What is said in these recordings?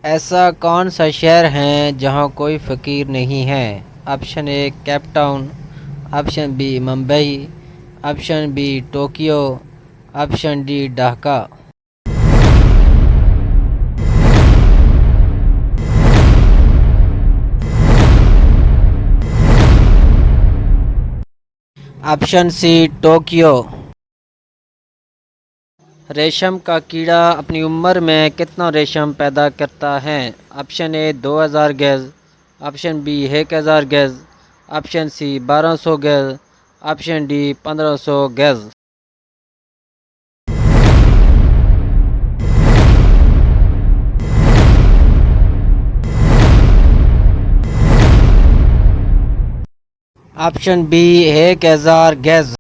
ایسا کون سا شہر ہے جہاں کوئی فقیر نہیں ہے؟ Option A Cape Town, option B Mumbai, option B Tokyo, option D Dhaka. Option C Tokyo. ریشم کا کیڑا اپنی عمر میں کتنا ریشم پیدا کرتا ہے؟ آپشن اے 2000 گز، آپشن بی 1000 گز، آپشن سی 1200 گز، آپشن ڈی 1500 گز۔ آپشن بی 1000 گز۔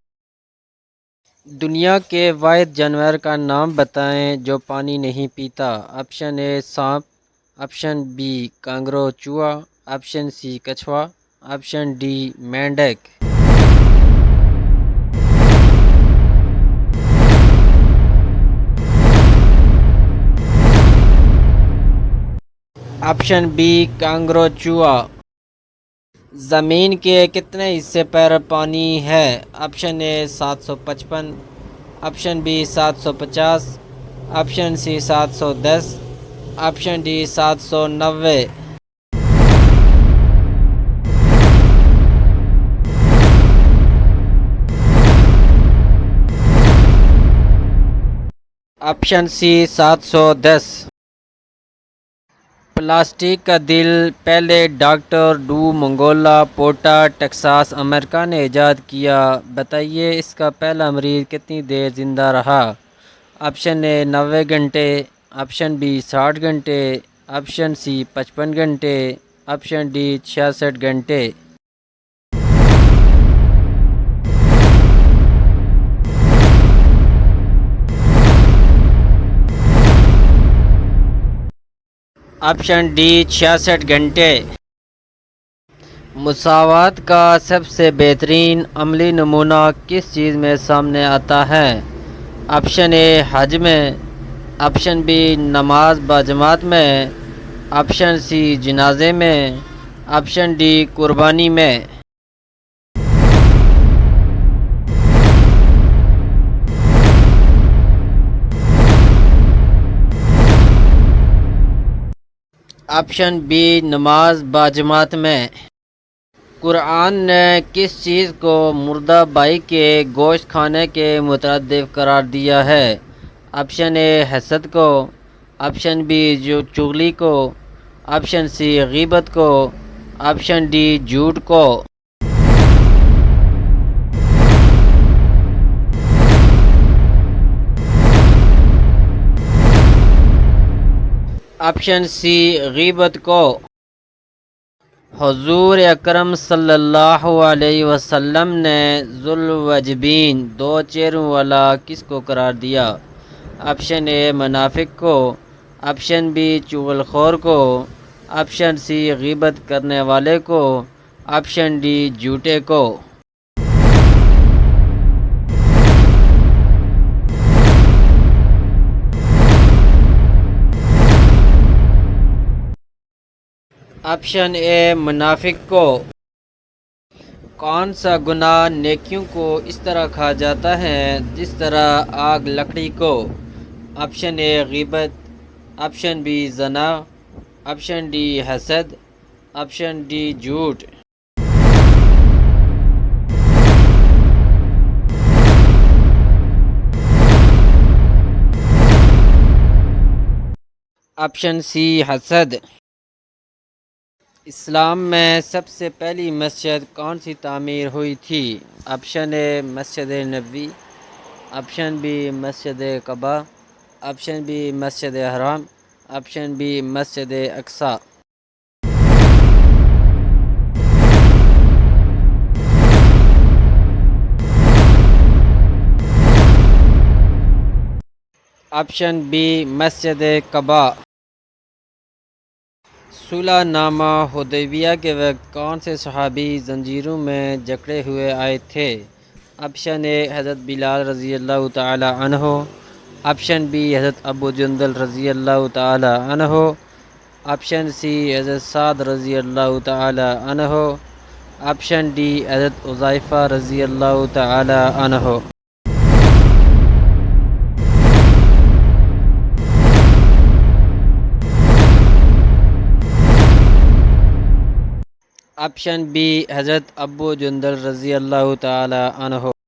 دنیا کے واحد جانور کا نام بتائیں جو پانی نہیں پیتا۔ آپشن اے سانپ، آپشن بی کانگارو چوہا، آپشن سی کچھوا، آپشن ڈی مینڈک۔ آپشن بی کانگارو چوہا۔ زمین کے کتنے حصے پر پانی ہے؟ Option A 755، option B 750، option C 710، option D 790۔ Option C 710۔ Plastic کا دل پہلے ڈاکٹر ڈو منگولا پورٹا ٹیکساس امریکہ نے ایجاد کیا، بتائیے اس کا پہلا مریض کتنی دیر زندہ رہا؟ آپشن اے 90 گھنٹے، آپشن بی 60 گھنٹے، آپشن سی 55 گھنٹے، آپشن ڈی 66 گھنٹے۔ آپشن ڈی 66 گھنٹے۔ مساوات کا سب سے بہترین عملی نمونہ کس چیز میں سامنے آتا ہے؟ آپشن اے حج میں، آپشن بی نماز باجماعت میں، آپشن سی جنازے میں، آپشن ڈی قربانی میں۔ آپشن بی نماز باجماعت میں۔ قرآن نے کس چیز کو مردہ بھائی کے گوشت کھانے کے مترادف قرار دیا ہے؟ آپشن اے حسد کو، آپشن بی چغلی کو، آپشن سی غیبت کو، آپشن ڈی جھوٹ کو۔ آپشن سی غیبت کو۔ حضور اکرم صلی اللہ علیہ وسلم نے ذوالوجہین، دو چہروں والا کس کو قرار دیا؟ آپشن اے منافق کو، آپشن بی چغل خور کو، آپشن سی غیبت کرنے والے کو، آپشن ڈی جھوٹے کو۔ آپشن اے منافق کو۔ کون سا گناہ نیکیوں کو اس طرح کھا جاتا ہے جس طرح آگ لکڑی کو؟ آپشن اے غیبت، آپشن بی زنا، آپشن ڈی حسد، آپشن ڈی جھوٹ۔ آپشن سی حسد۔ اسلام میں سب سے پہلی مسجد کون سی تعمیر ہوئی تھی؟ آپشن اے مسجد نبوی، آپشن بی مسجد قباء، آپشن بی مسجد حرام، آپشن بی مسجد اقصی۔ آپشن بی مسجد قباء۔ صلح نامہ حدیبیہ کے وقت کون سے صحابی زنجیروں میں جکڑے ہوئے آئے تھے؟ آپشن اے حضرت بلال رضی اللہ تعالی عنہ، آپشن بی حضرت ابو جندل رضی اللہ تعالی عنہ، آپشن سی حضرت سعد رضی اللہ تعالی عنہ، آپشن ڈی حضرت حذیفہ رضی اللہ تعالی عنہ۔ آپشن بی حضرت ابو جندل رضی اللہ تعالی عنہ۔